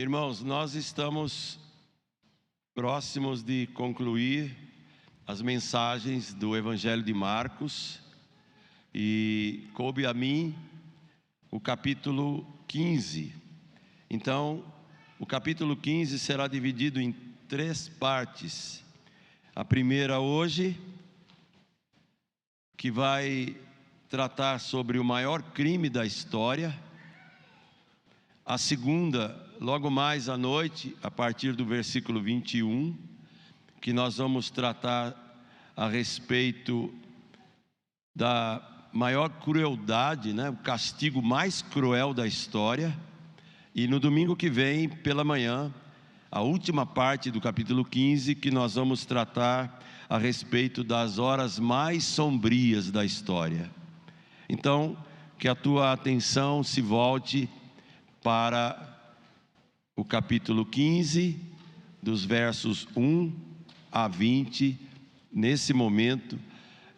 Irmãos, nós estamos próximos de concluir as mensagens do Evangelho de Marcos e coube a mim o capítulo 15. Então, o capítulo 15 será dividido em 3 partes. A primeira hoje, que vai tratar sobre o maior crime da história. A segunda, logo mais à noite, a partir do versículo 21, que nós vamos tratar a respeito da maior crueldade, o castigo mais cruel da história. E no domingo que vem, pela manhã, a última parte do capítulo 15, que nós vamos tratar a respeito das horas mais sombrias da história. Então, que a tua atenção se volte para o capítulo 15, dos versos 1 a 20, nesse momento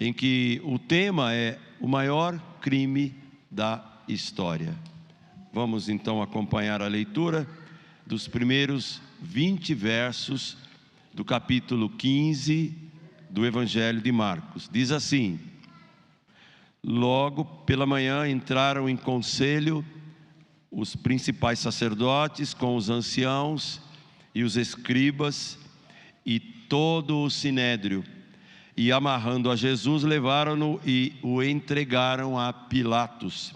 em que o tema é o maior crime da história. Vamos então acompanhar a leitura dos primeiros 20 versos do capítulo 15 do Evangelho de Marcos. Diz assim: Logo pela manhã entraram em conselho os principais sacerdotes com os anciãos e os escribas e todo o sinédrio, e amarrando a Jesus, levaram-no e o entregaram a Pilatos.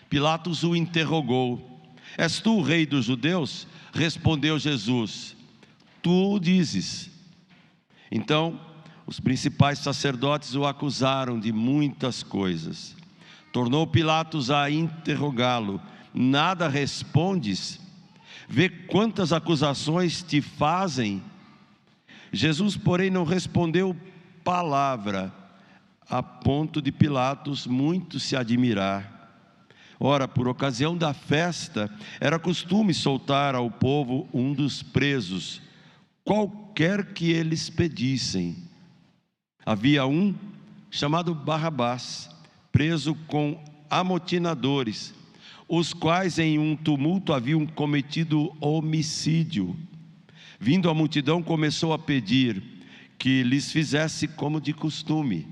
Pilatos o interrogou: És tu o rei dos judeus? Respondeu Jesus: Tu o dizes. Então os principais sacerdotes o acusaram de muitas coisas. Tornou Pilatos a interrogá-lo: Nada respondes? Vê quantas acusações te fazem. Jesus, porém, não respondeu palavra, a ponto de Pilatos muito se admirar. Ora, por ocasião da festa, era costume soltar ao povo um dos presos, qualquer que eles pedissem. Havia um chamado Barrabás, preso com amotinadores, os quais em um tumulto haviam cometido homicídio. Vindo a multidão, começou a pedir que lhes fizesse como de costume.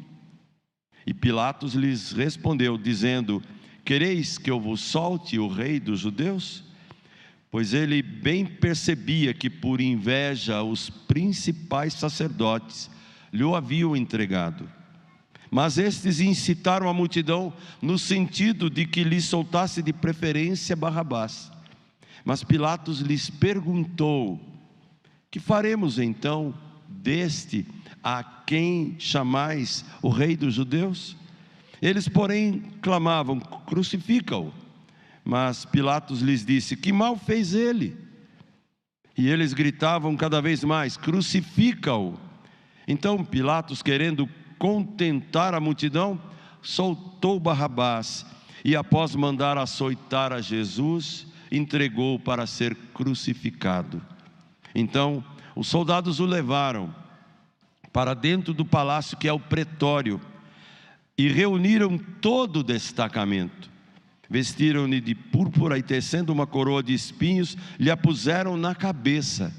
E Pilatos lhes respondeu, dizendo: Quereis que eu vos solte o rei dos judeus? Pois ele bem percebia que por inveja os principais sacerdotes lhe o haviam entregado. Mas estes incitaram a multidão no sentido de que lhe soltasse de preferência Barrabás. Mas Pilatos lhes perguntou: Que faremos então deste a quem chamais o rei dos judeus? Eles, porém, clamavam: Crucifica-o. Mas Pilatos lhes disse: Que mal fez ele? E eles gritavam cada vez mais: Crucifica-o. Então Pilatos, querendo contentar a multidão, soltou Barrabás e, após mandar açoitar a Jesus, entregou-o para ser crucificado. Então os soldados o levaram para dentro do palácio, que é o pretório, e reuniram todo o destacamento. Vestiram-lhe de púrpura e, tecendo uma coroa de espinhos, lhe a puseram na cabeça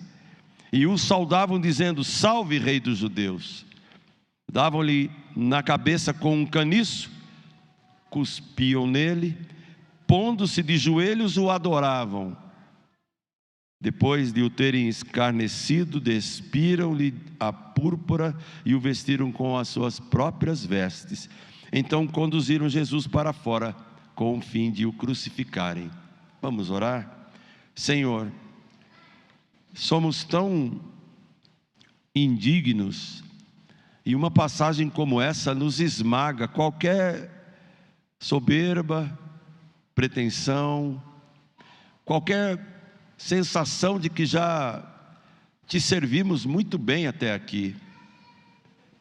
e o saudavam, dizendo: Salve, rei dos judeus! Davam-lhe na cabeça com um caniço, cuspiam nele, pondo-se de joelhos, o adoravam. Depois de o terem escarnecido, despiram-lhe a púrpura e o vestiram com as suas próprias vestes. Então conduziram Jesus para fora, com o fim de o crucificarem. Vamos orar? Senhor, somos tão indignos, e uma passagem como essa nos esmaga qualquer soberba, pretensão, qualquer sensação de que já te servimos muito bem até aqui.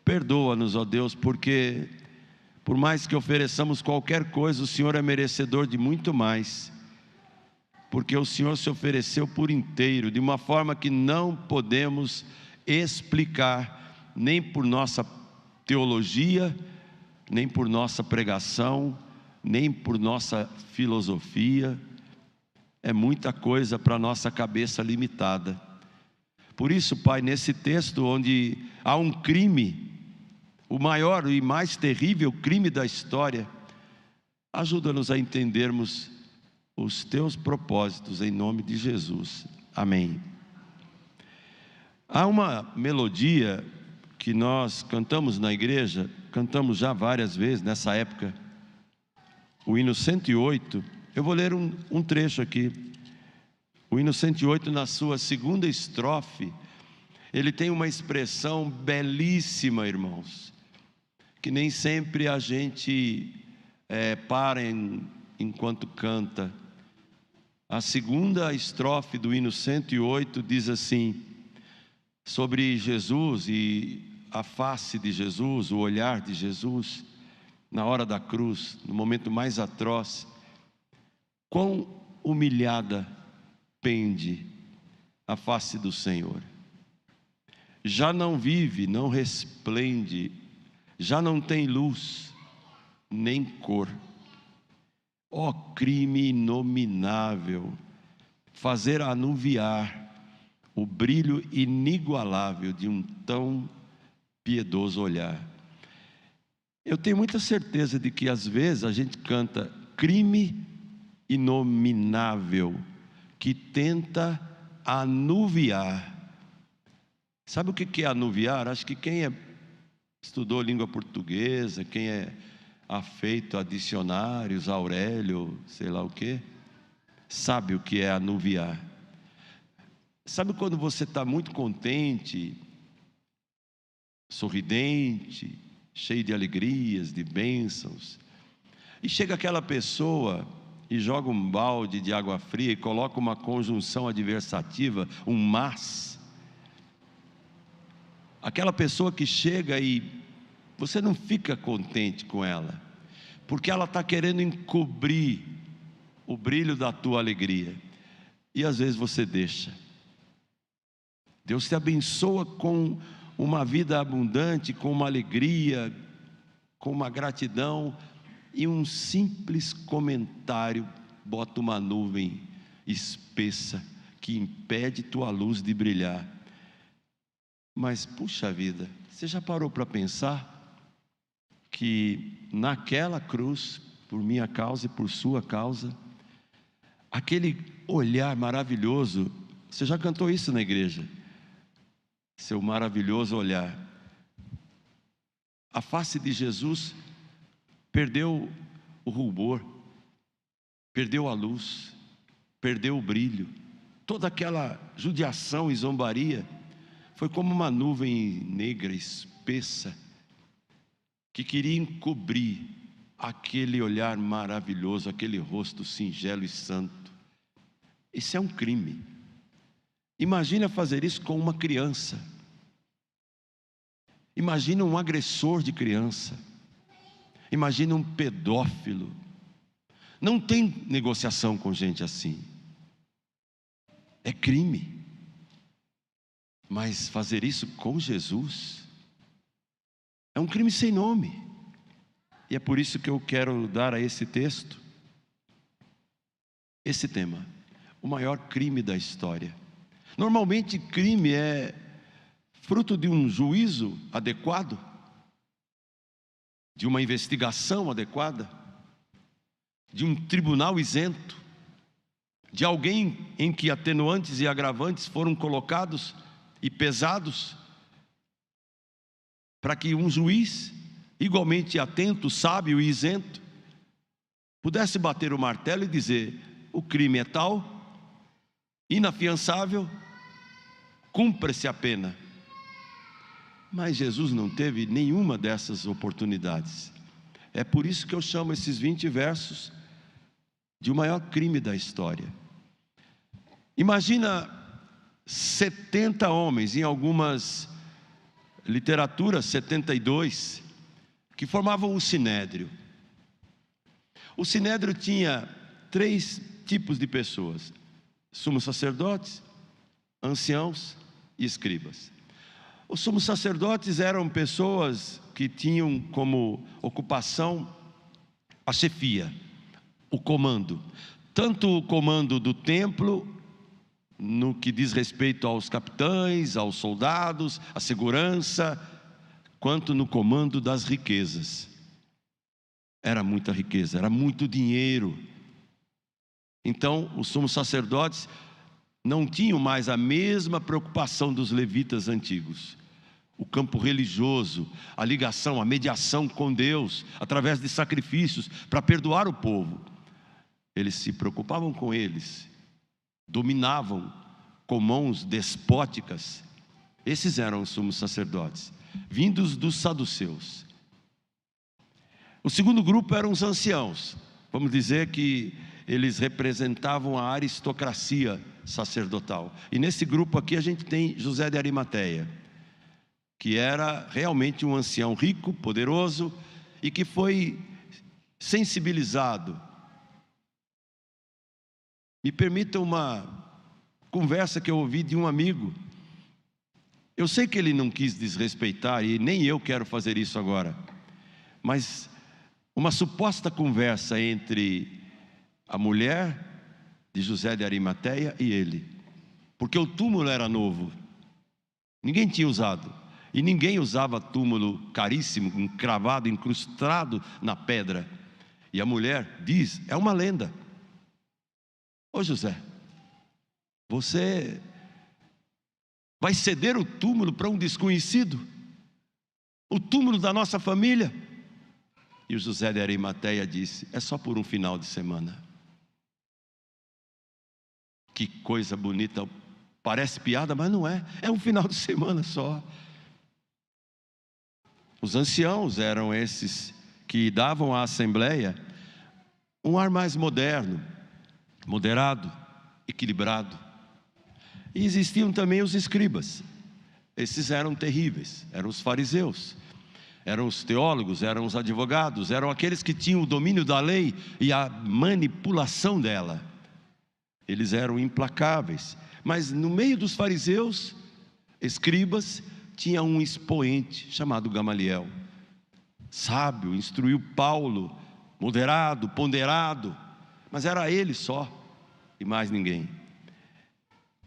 Perdoa-nos, ó Deus, porque por mais que ofereçamos qualquer coisa, o Senhor é merecedor de muito mais, porque o Senhor se ofereceu por inteiro, de uma forma que não podemos explicar, nem por nossa teologia, nem por nossa pregação, nem por nossa filosofia. é muita coisa para a nossa cabeça limitada. Por isso, Pai, nesse texto onde há um crime, o maior e mais terrível crime da história, ajuda-nos a entendermos os Teus propósitos, em nome de Jesus. Amém. Há uma melodia que nós cantamos na igreja, cantamos já várias vezes nessa época, o hino 108, eu vou ler um trecho aqui. O hino 108, na sua segunda estrofe, ele tem uma expressão belíssima, irmãos, que nem sempre a gente para enquanto canta. A segunda estrofe do hino 108 diz assim, sobre Jesus e a face de Jesus, o olhar de Jesus, na hora da cruz, no momento mais atroz: quão humilhada pende a face do Senhor. Já não vive, não resplende, já não tem luz, nem cor. Ó crime inominável, fazer anuviar o brilho inigualável de um tão piedoso olhar. Eu tenho muita certeza de que às vezes a gente canta crime inominável, que tenta anuviar. Sabe o que é anuviar? Acho que quem estudou língua portuguesa, quem é afeito a dicionários, Aurélio, sei lá o que, sabe o que é anuviar. Sabe quando você está muito contente, sorridente, cheio de alegrias, de bênçãos, e chega aquela pessoa e joga um balde de água fria e coloca uma conjunção adversativa, um mas. Aquela pessoa que chega e você não fica contente com ela, porque ela está querendo encobrir o brilho da tua alegria, e às vezes você deixa. Deus te abençoa com uma vida abundante, com uma alegria, com uma gratidão, e um simples comentário bota uma nuvem espessa que impede tua luz de brilhar. Mas puxa vida, você já parou para pensar que naquela cruz, por minha causa e por sua causa, aquele olhar maravilhoso, você já cantou isso na igreja? Seu maravilhoso olhar. A face de Jesus perdeu o rubor, perdeu a luz, perdeu o brilho. Toda aquela judiação e zombaria foi como uma nuvem negra, espessa, que queria encobrir aquele olhar maravilhoso, aquele rosto singelo e santo. Isso é um crime. Imagina fazer isso com uma criança. Imagina um agressor de criança. Imagina um pedófilo. Não tem negociação com gente assim. É crime. Mas fazer isso com Jesus é um crime sem nome. E é por isso que eu quero dar a esse texto esse tema: o maior crime da história. Normalmente crime é fruto de um juízo adequado, de uma investigação adequada, de um tribunal isento, de alguém em que atenuantes e agravantes foram colocados e pesados, para que um juiz igualmente atento, sábio e isento pudesse bater o martelo e dizer: o crime é tal, inafiançável, cumpra-se a pena. Mas Jesus não teve nenhuma dessas oportunidades. É por isso que eu chamo esses 20 versos de o maior crime da história. Imagina 70 homens, em algumas literaturas 72, que formavam o Sinédrio. O Sinédrio tinha 3 tipos de pessoas: sumos sacerdotes, anciãos e escribas. Os sumos sacerdotes eram pessoas que tinham como ocupação a chefia, o comando. tanto o comando do templo, no que diz respeito aos capitães, aos soldados, à segurança, quanto no comando das riquezas. Era muita riqueza, era muito dinheiro. Então, os sumos sacerdotes não tinham mais a mesma preocupação dos levitas antigos. O campo religioso, a ligação, a mediação com Deus, através de sacrifícios para perdoar o povo. Eles se preocupavam com eles, dominavam com mãos despóticas. Esses eram os sumos sacerdotes, vindos dos saduceus. O segundo grupo eram os anciãos. Vamos dizer que eles representavam a aristocracia sacerdotal. E nesse grupo aqui a gente tem José de Arimateia, que era realmente um ancião rico, poderoso, e que foi sensibilizado. Me permita uma conversa que eu ouvi de um amigo. Eu sei que ele não quis desrespeitar, e nem eu quero fazer isso agora, mas uma suposta conversa entre a mulher de José de Arimateia e ele, porque o túmulo era novo, ninguém tinha usado, e ninguém usava túmulo caríssimo, encravado, incrustado na pedra. E a mulher diz, é uma lenda: ô José, você vai ceder o túmulo para um desconhecido? O túmulo da nossa família? E o José de Arimateia disse, é só por um final de semana. Que coisa bonita, parece piada, mas não é, é um final de semana só. Os anciãos eram esses que davam à Assembleia um ar mais moderno, moderado, equilibrado. E existiam também os escribas. Esses eram terríveis, eram os fariseus, eram os teólogos, eram os advogados, eram aqueles que tinham o domínio da lei e a manipulação dela. Eles eram implacáveis. Mas no meio dos fariseus, escribas, tinha um expoente chamado Gamaliel. Sábio, instruiu Paulo, moderado, ponderado, mas era ele só e mais ninguém.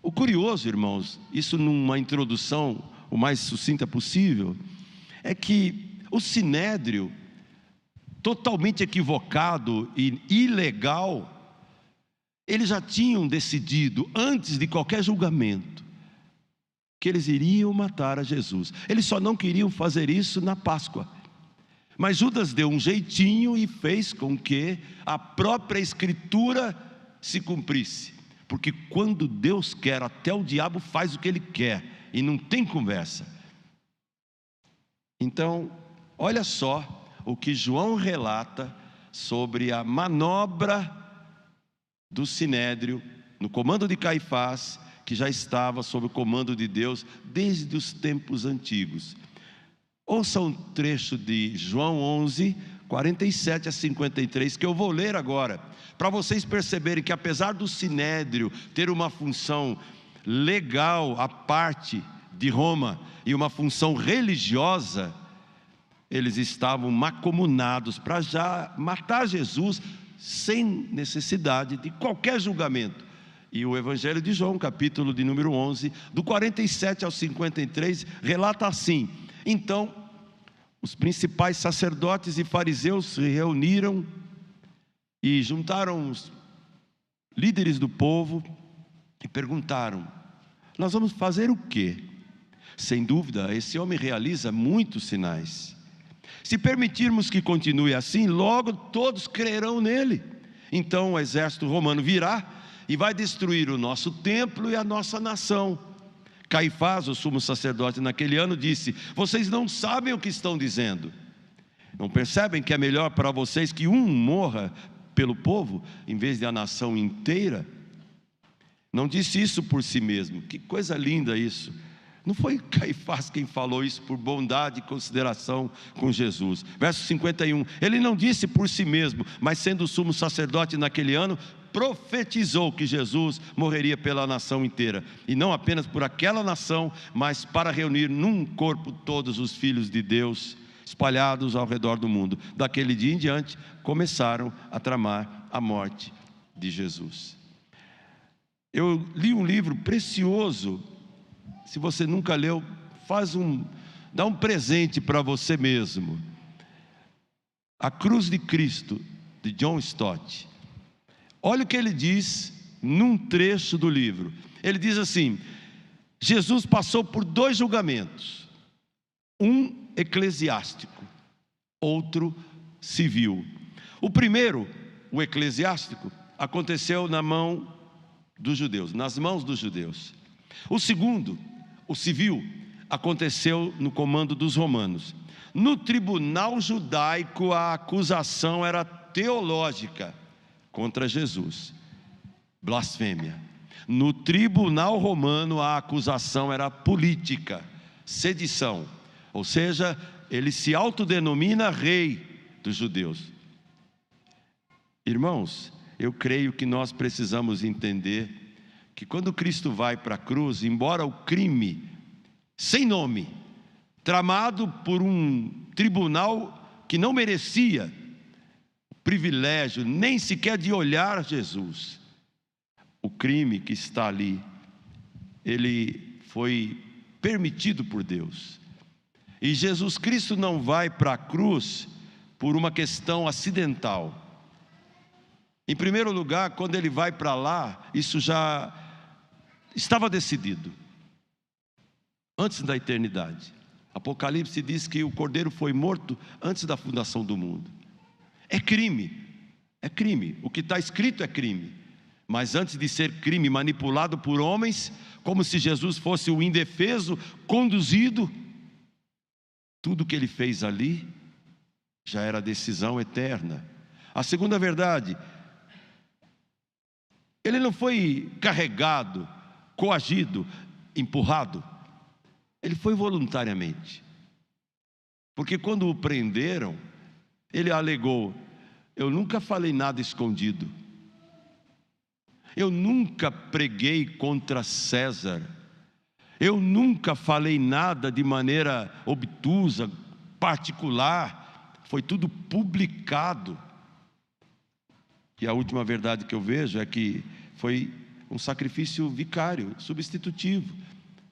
O curioso, irmãos, isso numa introdução o mais sucinta possível, é que o sinédrio, totalmente equivocado e ilegal, eles já tinham decidido, antes de qualquer julgamento, que eles iriam matar a Jesus. Eles só não queriam fazer isso na Páscoa. Mas Judas deu um jeitinho e fez com que a própria Escritura se cumprisse. Porque quando Deus quer, até o diabo faz o que ele quer, e não tem conversa. Então, olha só o que João relata sobre a manobra do sinédrio, no comando de Caifás, que já estava sob o comando de Deus desde os tempos antigos. Ouça um trecho de João 11, 47 a 53, que eu vou ler agora, para vocês perceberem que apesar do sinédrio ter uma função legal à parte de Roma e uma função religiosa, eles estavam mancomunados para já matar Jesus sem necessidade de qualquer julgamento. E o Evangelho de João, capítulo de número 11, do 47 ao 53, relata assim: então, os principais sacerdotes e fariseus se reuniram e juntaram os líderes do povo e perguntaram: nós vamos fazer o quê? Sem dúvida, esse homem realiza muitos sinais. Se permitirmos que continue assim, logo todos crerão nele. Então o exército romano virá e vai destruir o nosso templo e a nossa nação. Caifás, o sumo sacerdote naquele ano, disse: vocês não sabem o que estão dizendo. Não percebem que é melhor para vocês que um morra pelo povo, em vez de a nação inteira? Não disse isso por si mesmo. Que coisa linda isso. Não foi Caifás quem falou isso por bondade e consideração com Jesus. Verso 51, ele não disse por si mesmo, mas sendo sumo sacerdote naquele ano, profetizou que Jesus morreria pela nação inteira. E não apenas por aquela nação, mas para reunir num corpo todos os filhos de Deus, espalhados ao redor do mundo. Daquele dia em diante, começaram a tramar a morte de Jesus. Eu li um livro precioso. Se você nunca leu, dá um presente para você mesmo. A Cruz de Cristo, de John Stott. Olha o que ele diz num trecho do livro. Ele diz assim: Jesus passou por 2 julgamentos, um eclesiástico, outro civil. O primeiro, o eclesiástico, aconteceu nas mãos dos judeus. O segundo, o civil, aconteceu no comando dos romanos. No tribunal judaico, a acusação era teológica contra Jesus, blasfêmia. No tribunal romano, a acusação era política, sedição. Ou seja, ele se autodenomina rei dos judeus. Irmãos, eu creio que nós precisamos entender que quando Cristo vai para a cruz, embora o crime sem nome, tramado por um tribunal que não merecia o privilégio nem sequer de olhar Jesus, o crime que está ali, ele foi permitido por Deus. E Jesus Cristo não vai para a cruz por uma questão acidental. Em primeiro lugar, quando ele vai para lá, isso já estava decidido, antes da eternidade. Apocalipse diz que o Cordeiro foi morto antes da fundação do mundo. É crime, o que está escrito é crime. Mas antes de ser crime manipulado por homens, como se Jesus fosse o indefeso, conduzido, tudo que ele fez ali, já era decisão eterna. A segunda verdade, ele não foi carregado, coagido, empurrado. Ele foi voluntariamente. Porque quando o prenderam, ele alegou: eu nunca falei nada escondido. Eu nunca preguei contra César. Eu nunca falei nada de maneira obtusa, particular. Foi tudo publicado. E a última verdade que eu vejo é que foi um sacrifício vicário, substitutivo,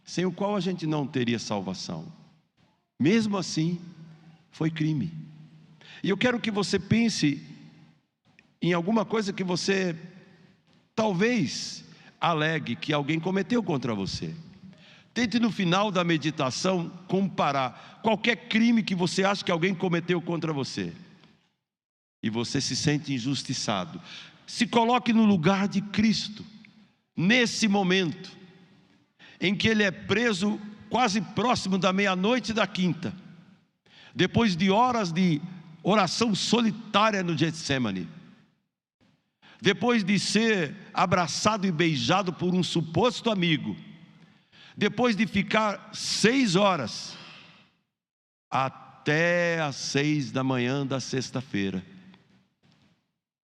sem o qual a gente não teria salvação. Mesmo assim, foi crime. E eu quero que você pense em alguma coisa que você talvez alegue que alguém cometeu contra você. Tente no final da meditação comparar qualquer crime que você acha que alguém cometeu contra você e você se sente injustiçado. Se coloque no lugar de Cristo, nesse momento em que ele é preso quase próximo da meia-noite da quinta, depois de horas de oração solitária no Getsemane, depois de ser abraçado e beijado por um suposto amigo, depois de ficar 6 horas, até às 6 da manhã da sexta-feira,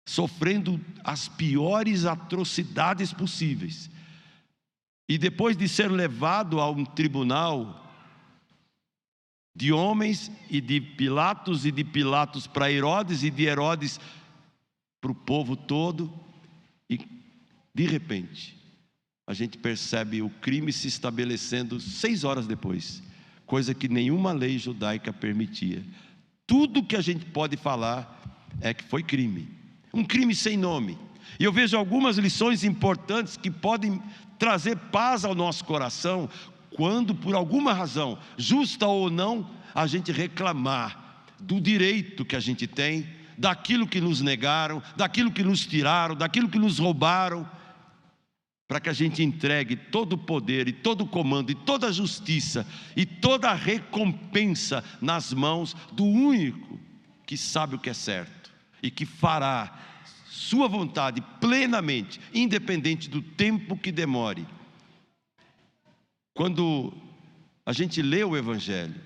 sofrendo as piores atrocidades possíveis, e depois de ser levado a um tribunal de homens, e de Pilatos para Herodes, e de Herodes para o povo todo, e de repente a gente percebe o crime se estabelecendo 6 horas depois, coisa que nenhuma lei judaica permitia. Tudo que a gente pode falar é que foi crime, um crime sem nome. E eu vejo algumas lições importantes que podem trazer paz ao nosso coração, quando por alguma razão, justa ou não, a gente reclamar do direito que a gente tem, daquilo que nos negaram, daquilo que nos tiraram, daquilo que nos roubaram, para que a gente entregue todo o poder e todo o comando e toda a justiça e toda a recompensa nas mãos do único que sabe o que é certo e que fará sua vontade plenamente, independente do tempo que demore. Quando a gente lê o Evangelho,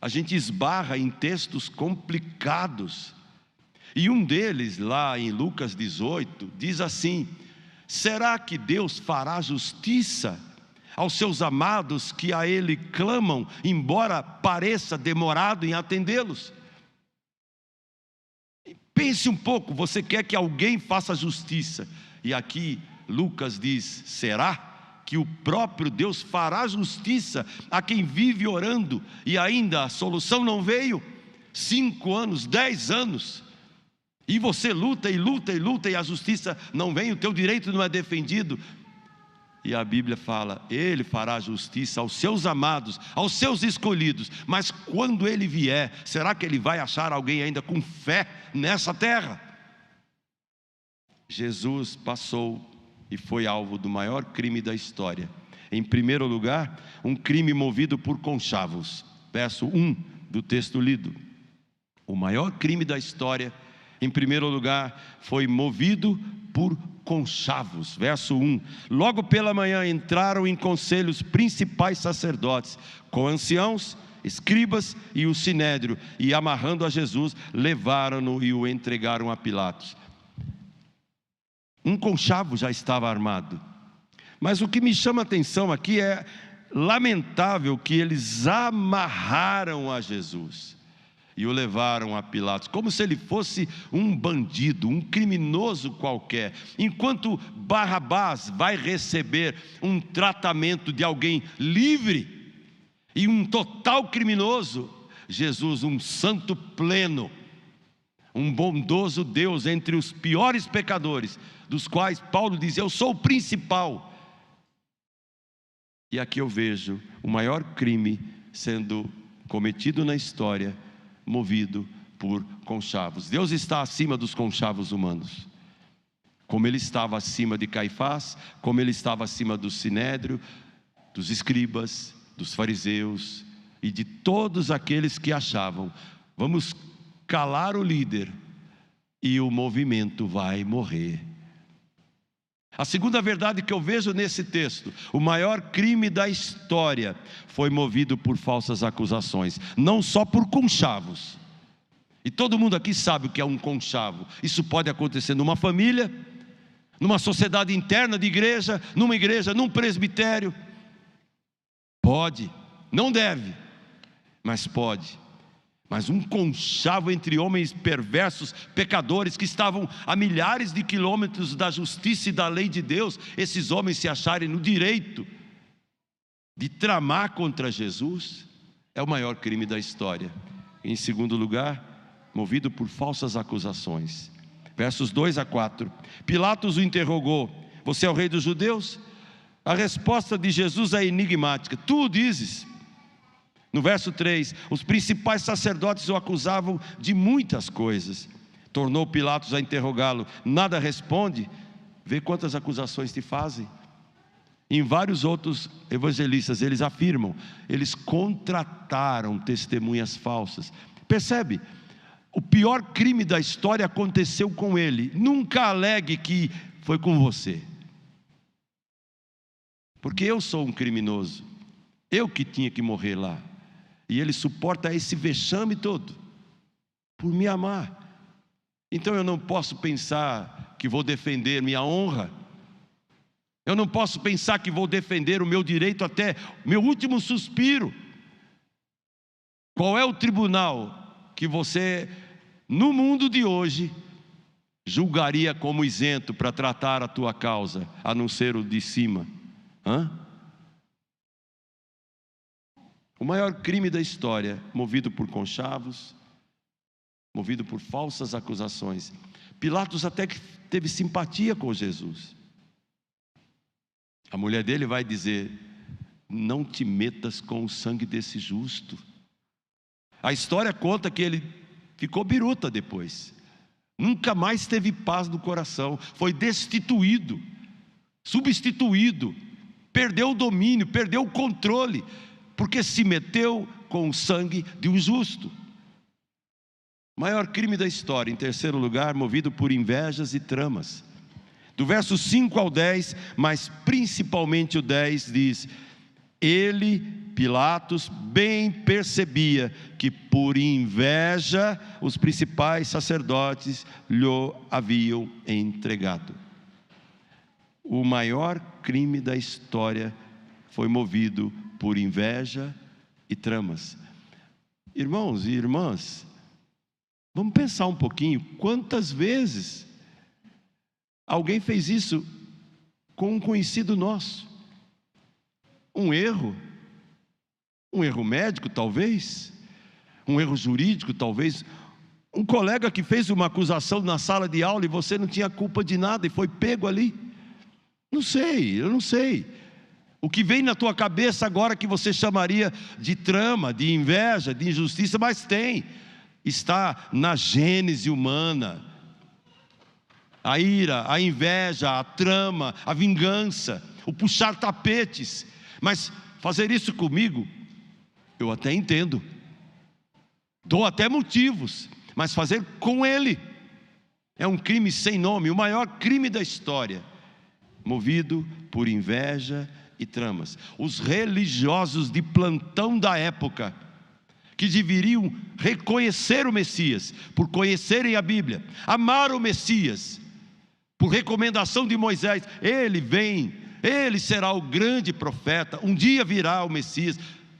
a gente esbarra em textos complicados, e um deles, lá em Lucas 18, diz assim: será que Deus fará justiça aos seus amados que a Ele clamam, embora pareça demorado em atendê-los? Pense um pouco, você quer que alguém faça justiça. E aqui Lucas diz: será que o próprio Deus fará justiça a quem vive orando e ainda a solução não veio? 5 anos, 10 anos, e você luta e luta e luta, e a justiça não vem, o teu direito não é defendido. E a Bíblia fala: Ele fará justiça aos seus amados, aos seus escolhidos. Mas quando Ele vier, será que Ele vai achar alguém ainda com fé nessa terra? Jesus passou e foi alvo do maior crime da história. Em primeiro lugar, um crime movido por conchavos. Verso 1 do texto lido. O maior crime da história, em primeiro lugar, foi movido por conchavos. Verso 1: logo pela manhã entraram em conselho os principais sacerdotes, com anciãos, escribas e o sinédrio, e amarrando a Jesus, levaram-no e o entregaram a Pilatos. Um conchavo já estava armado, mas o que me chama a atenção aqui é lamentável que eles amarraram a Jesus e o levaram a Pilatos, como se ele fosse um bandido, um criminoso qualquer, enquanto Barrabás vai receber um tratamento de alguém livre e um total criminoso. Jesus, um santo pleno, um bondoso Deus entre os piores pecadores, dos quais Paulo diz: eu sou o principal. E aqui eu vejo o maior crime sendo cometido na história, movido por conchavos. Deus está acima dos conchavos humanos, como Ele estava acima de Caifás, como Ele estava acima do sinédrio, dos escribas, dos fariseus e de todos aqueles que achavam: vamos calar o líder e o movimento vai morrer. A segunda verdade que eu vejo nesse texto: o maior crime da história foi movido por falsas acusações, não só por conchavos. E todo mundo aqui sabe o que é um conchavo. Isso pode acontecer numa família, numa sociedade interna de igreja, num presbitério. Pode, não deve, mas pode. Mas um conchavo entre homens perversos, pecadores, que estavam a milhares de quilômetros da justiça e da lei de Deus, esses homens se acharem no direito de tramar contra Jesus, é o maior crime da história. Em segundo lugar, movido por falsas acusações. Versos 2 a 4. Pilatos o interrogou: você é o rei dos judeus? A resposta de Jesus é enigmática: tu o dizes. No verso 3, os principais sacerdotes o acusavam de muitas coisas. Tornou Pilatos a interrogá-lo: nada responde? Vê quantas acusações te fazem. Em vários outros evangelistas, eles afirmam: eles contrataram testemunhas falsas. Percebe? O pior crime da história aconteceu com ele. Nunca alegue que foi com você, porque eu sou um criminoso, eu que tinha que morrer lá. E ele suporta esse vexame todo por me amar. Então eu não posso pensar que vou defender minha honra. Eu não posso pensar que vou defender o meu direito até meu último suspiro. Qual é o tribunal que você, no mundo de hoje, julgaria como isento para tratar a tua causa, a não ser o de cima? O maior crime da história, movido por conchavos, movido por falsas acusações. Pilatos até que teve simpatia com Jesus. A mulher dele vai dizer: não te metas com o sangue desse justo. A história conta que ele ficou biruta depois, nunca mais teve paz no coração, foi destituído, substituído, perdeu o domínio, perdeu o controle, porque se meteu com o sangue de um justo. Maior crime da história, em terceiro lugar, movido por invejas e tramas. Do verso 5 ao 10, mas principalmente o 10 diz: ele, Pilatos, bem percebia que por inveja os principais sacerdotes lhe haviam entregado. O maior crime da história foi movido por inveja e tramas. Irmãos e irmãs, Vamos pensar um pouquinho, quantas vezes alguém fez isso com um conhecido nosso? Um erro médico talvez, um erro jurídico talvez, um colega que fez uma acusação na sala de aula e você não tinha culpa de nada e foi pego ali. Não sei, eu não sei. O que vem na tua cabeça agora que você chamaria de trama, de inveja, de injustiça, mas está na gênese humana. A ira, a inveja, a trama, a vingança, o puxar tapetes. Mas fazer isso comigo, eu até entendo, dou até motivos, mas fazer com ele é um crime sem nome, o maior crime da história, movido por inveja e tramas. Os religiosos de plantão da época, que deveriam reconhecer o Messias, por conhecerem a Bíblia, amar o Messias, por recomendação de Moisés, ele vem, ele será o grande profeta, um dia virá o Messias.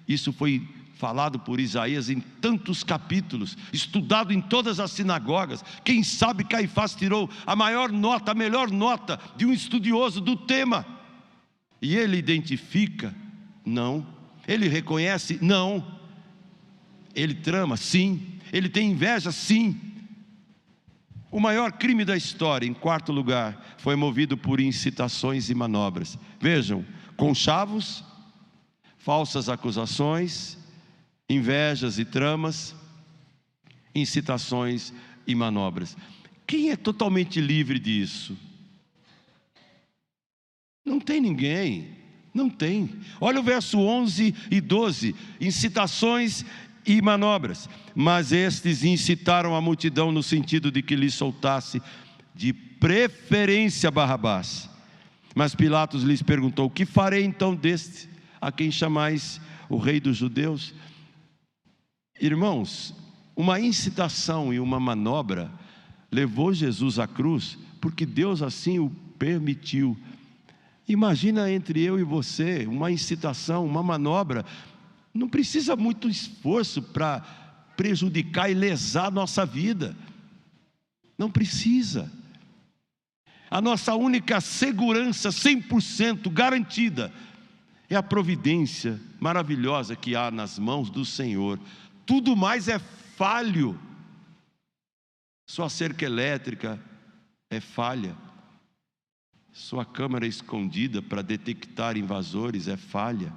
Isso foi falado por Isaías em tantos capítulos, estudado em todas as sinagogas. Quem sabe Caifás tirou a maior nota, a melhor nota de um estudioso do tema. E ele identifica? Não. Ele reconhece? Não. Ele trama? Sim. Ele tem inveja? Sim. O maior crime da história, em quarto lugar, foi movido por incitações e manobras. Vejam, conchavos, falsas acusações, invejas e tramas, incitações e manobras. Quem é totalmente livre disso? Não tem ninguém, não tem. Olha o verso 11 e 12, incitações e manobras. Mas estes incitaram a multidão no sentido de que lhe soltasse de preferência Barrabás. Mas Pilatos lhes perguntou: que farei então deste, a quem chamais o rei dos judeus? Irmãos, uma incitação e uma manobra levou Jesus à cruz, porque Deus assim o permitiu. Imagina entre eu e você, uma incitação, uma manobra, não precisa muito esforço para prejudicar e lesar a nossa vida, não precisa. A nossa única segurança 100% garantida é a providência maravilhosa que há nas mãos do Senhor. Tudo mais é falho. Sua cerca elétrica é falha, sua câmera escondida para detectar invasores é falha.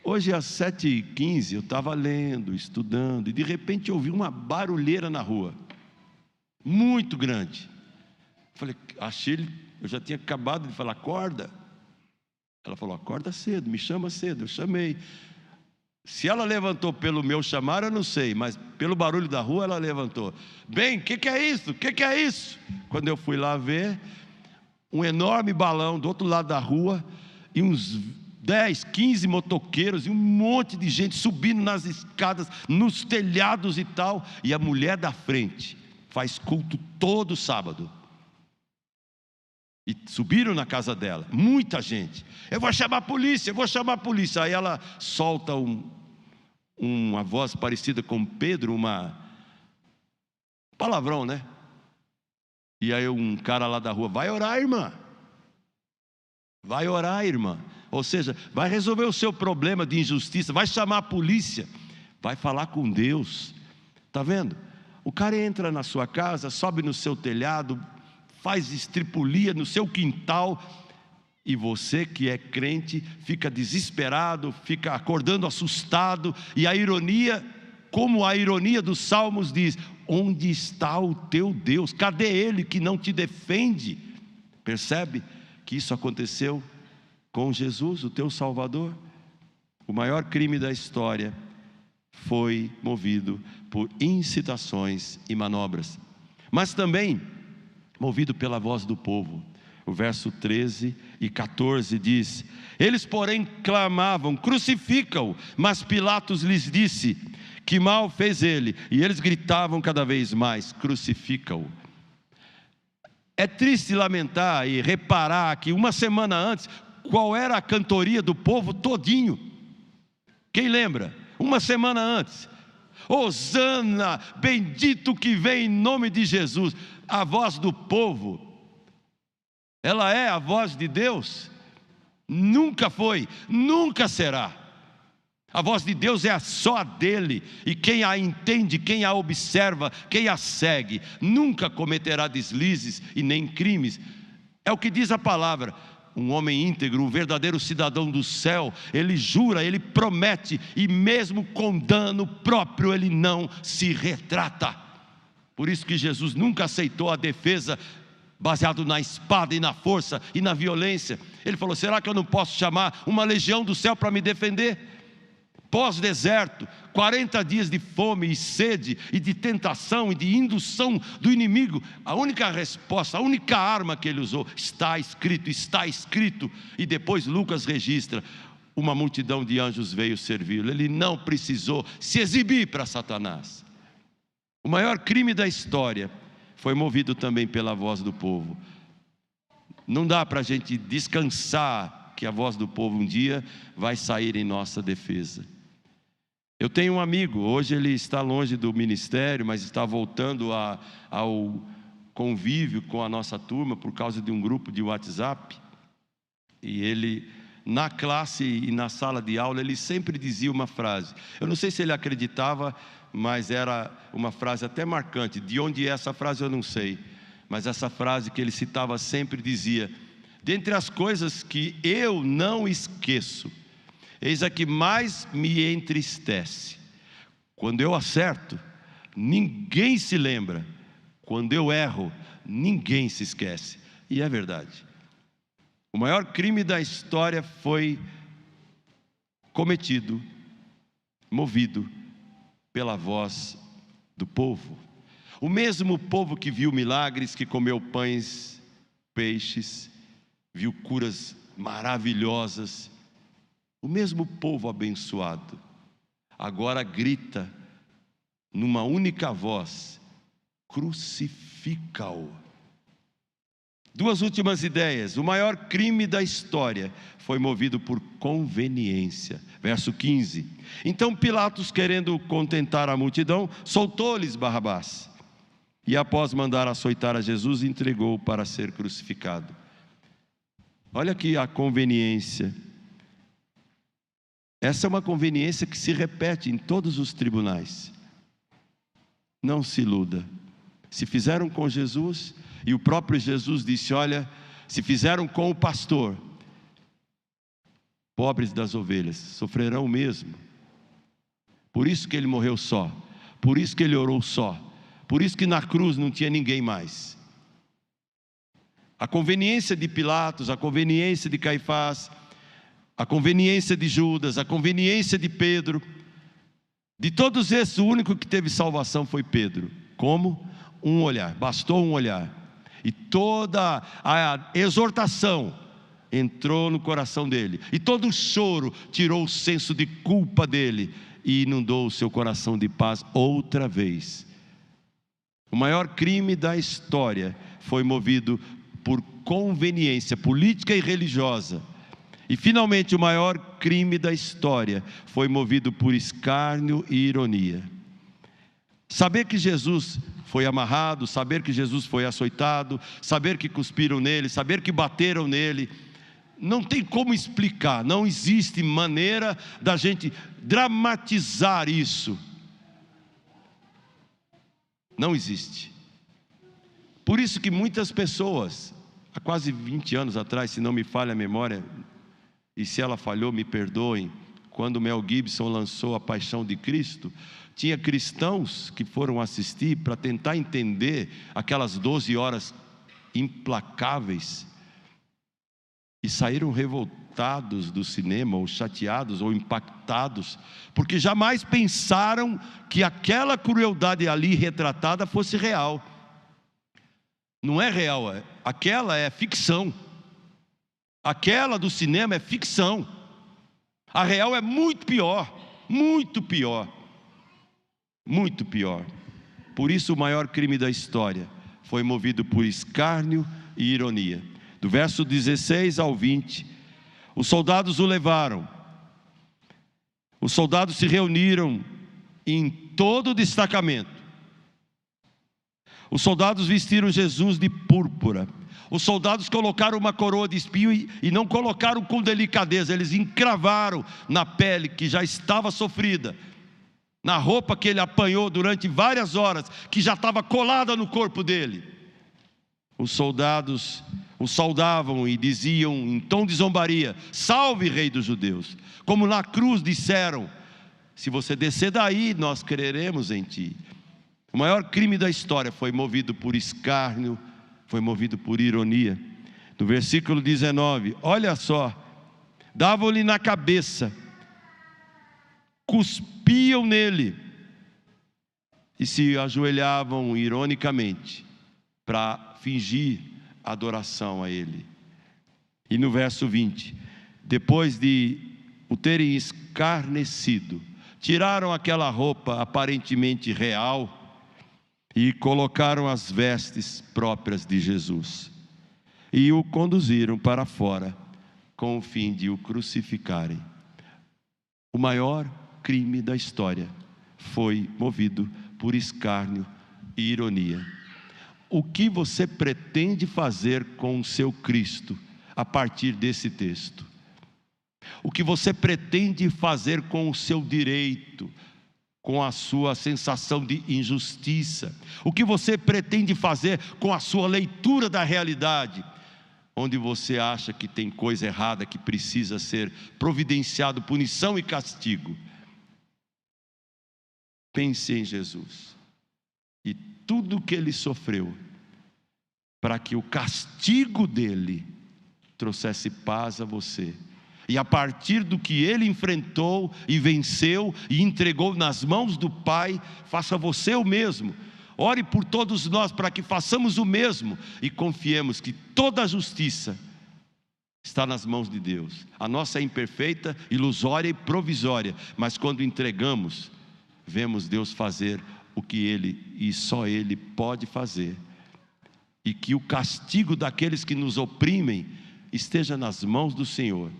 Hoje às 7h15 eu estava lendo, estudando, e de repente eu ouvi uma barulheira na rua, muito grande. Falei, achei, eu já tinha acabado de falar, acorda. Ela falou, acorda cedo, me chama cedo. Eu chamei. Se ela levantou pelo meu chamar, eu não sei, mas pelo barulho da rua ela levantou. Bem, o que é isso? O que é isso? Quando eu fui lá ver, um enorme balão do outro lado da rua, e uns 10, 15 motoqueiros, e um monte de gente subindo nas escadas, nos telhados e tal, e a mulher da frente faz culto todo sábado. E subiram na casa dela, muita gente. Eu vou chamar a polícia, eu vou chamar a polícia. Aí ela solta uma voz parecida com Pedro, uma palavrão, né? E aí um cara lá da rua, vai orar, irmã. Vai orar, irmã. Ou seja, vai resolver o seu problema de injustiça, vai chamar a polícia, vai falar com Deus. Está vendo? O cara entra na sua casa, sobe no seu telhado, faz estripulia no seu quintal, e você que é crente fica desesperado, fica acordando assustado, e a ironia, como a ironia dos Salmos diz, onde está o teu Deus? Cadê Ele que não te defende? Percebe que isso aconteceu com Jesus, o teu Salvador? O maior crime da história foi movido por incitações e manobras, mas também movido pela voz do povo. O verso 13 e 14 diz: eles porém clamavam, crucifica-o. Mas Pilatos lhes disse, que mal fez ele? E eles gritavam cada vez mais, crucifica-o. É triste lamentar e reparar que uma semana antes, qual era a cantoria do povo todinho? Quem lembra? uma semana antes. Hosana, bendito que vem em nome de Jesus. A voz do povo, ela é a voz de Deus? Nunca foi, nunca será. A voz de Deus é só a dele, e quem a entende, quem a observa, quem a segue, nunca cometerá deslizes e nem crimes. É o que diz a palavra. Um homem íntegro, um verdadeiro cidadão do céu, ele jura, ele promete, e mesmo com dano próprio, ele não se retrata. Por isso que Jesus nunca aceitou a defesa baseado na espada e na força e na violência. Ele falou: será que eu não posso chamar uma legião do céu para me defender? Pós-deserto, 40 dias de fome e sede e de tentação e de indução do inimigo, a única resposta, a única arma que ele usou: está escrito, está escrito. E depois Lucas registra: uma multidão de anjos veio servi-lo. Ele não precisou se exibir para Satanás. O maior crime da história foi movido também pela voz do povo. Não dá para a gente descansar que a voz do povo um dia vai sair em nossa defesa. Eu tenho um amigo, hoje ele está longe do ministério, mas está voltando ao convívio com a nossa turma por causa de um grupo de WhatsApp. E ele, na classe e na sala de aula, ele sempre dizia uma frase. Eu não sei se ele acreditava, mas era uma frase até marcante. De onde é essa frase eu não sei, mas essa frase que ele citava sempre dizia: dentre as coisas que eu não esqueço, eis a que mais me entristece. Quando eu acerto, ninguém se lembra. Quando eu erro, ninguém se esquece. E é verdade. O maior crime da história foi cometido, movido pela voz do povo. O mesmo povo que viu milagres, que comeu pães, peixes, viu curas maravilhosas. O mesmo povo abençoado, agora grita numa única voz: crucifica-o. Duas últimas ideias. O maior crime da história foi movido por conveniência. Verso 15. Então Pilatos, querendo contentar a multidão, soltou-lhes Barrabás. E após mandar açoitar a Jesus, entregou-o para ser crucificado. Olha aqui a conveniência. Essa é uma conveniência que se repete em todos os tribunais. Não se iluda. Se fizeram com Jesus, e o próprio Jesus disse: olha, se fizeram com o pastor, pobres das ovelhas sofrerão o mesmo. Por isso que ele morreu só, por isso que ele orou só, por isso que na cruz não tinha ninguém mais. A conveniência de Pilatos, a conveniência de Caifás, a conveniência de Judas, a conveniência de Pedro, de todos esses, o único que teve salvação foi Pedro. Como? Um olhar, bastou um olhar. E toda a exortação entrou no coração dele, e todo o choro tirou o senso de culpa dele, e inundou o seu coração de paz outra vez. O maior crime da história foi movido por conveniência política e religiosa. E finalmente o maior crime da história foi movido por escárnio e ironia. Saber que Jesus foi amarrado, saber que Jesus foi açoitado, saber que cuspiram nele, saber que bateram nele, não tem como explicar, não existe maneira da gente dramatizar isso. Não existe. Por isso que muitas pessoas, há quase 20 anos atrás, se não me falha a memória, e se ela falhou, me perdoem, quando Mel Gibson lançou A Paixão de Cristo, tinha cristãos que foram assistir para tentar entender aquelas 12 horas implacáveis, e saíram revoltados do cinema, ou chateados, ou impactados, porque jamais pensaram que aquela crueldade ali retratada fosse real. Não é real, aquela é ficção. Aquela do cinema é ficção. A real é muito pior, muito pior, muito pior. Por isso o maior crime da história foi movido por escárnio e ironia. Do verso 16 ao 20, os soldados o levaram. Os soldados se reuniram em todo o destacamento. Os soldados vestiram Jesus de púrpura. Os soldados colocaram uma coroa de espinho e não colocaram com delicadeza. Eles encravaram na pele que já estava sofrida, na roupa que ele apanhou durante várias horas, que já estava colada no corpo dele. Os soldados o saudavam e diziam em tom de zombaria: salve, rei dos judeus. Como na cruz disseram: se você descer daí, nós creremos em ti. O maior crime da história foi movido por escárnio, foi movido por ironia. No versículo 19, olha só: davam-lhe na cabeça, cuspiam nele e se ajoelhavam ironicamente para fingir adoração a ele. E no verso 20, depois de o terem escarnecido, tiraram aquela roupa aparentemente real e colocaram as vestes próprias de Jesus e o conduziram para fora com o fim de o crucificarem. O maior crime da história foi movido por escárnio e ironia. O que você pretende fazer com o seu Cristo a partir desse texto? O que você pretende fazer com o seu direito, com a sua sensação de injustiça? O que você pretende fazer com a sua leitura da realidade, onde você acha que tem coisa errada que precisa ser providenciado, punição e castigo? Pense em Jesus e tudo o que ele sofreu, para que o castigo dele trouxesse paz a você. E a partir do que ele enfrentou e venceu e entregou nas mãos do Pai, faça você o mesmo. Ore por todos nós para que façamos o mesmo e confiemos que toda a justiça está nas mãos de Deus. A nossa é imperfeita, ilusória e provisória, mas quando entregamos, vemos Deus fazer o que Ele e só Ele pode fazer. E que o castigo daqueles que nos oprimem esteja nas mãos do Senhor,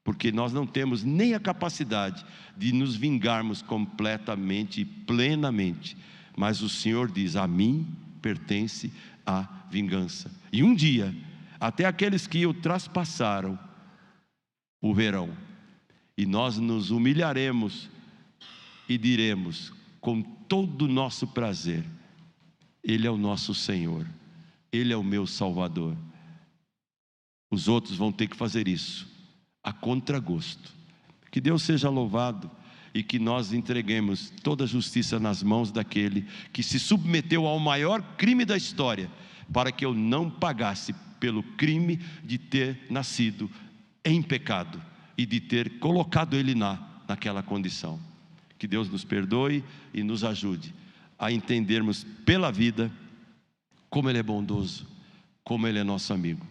porque nós não temos nem a capacidade de nos vingarmos completamente e plenamente, mas o Senhor diz: a mim pertence a vingança. E um dia, até aqueles que o traspassaram o verão, e nós nos humilharemos e diremos com todo o nosso prazer: Ele é o nosso Senhor, Ele é o meu Salvador. Os outros vão ter que fazer isso a contragosto. Que Deus seja louvado e que nós entreguemos toda a justiça nas mãos daquele que se submeteu ao maior crime da história, para que eu não pagasse pelo crime de ter nascido em pecado e de ter colocado ele naquela condição. Que Deus nos perdoe e nos ajude a entendermos pela vida como Ele é bondoso, como Ele é nosso amigo.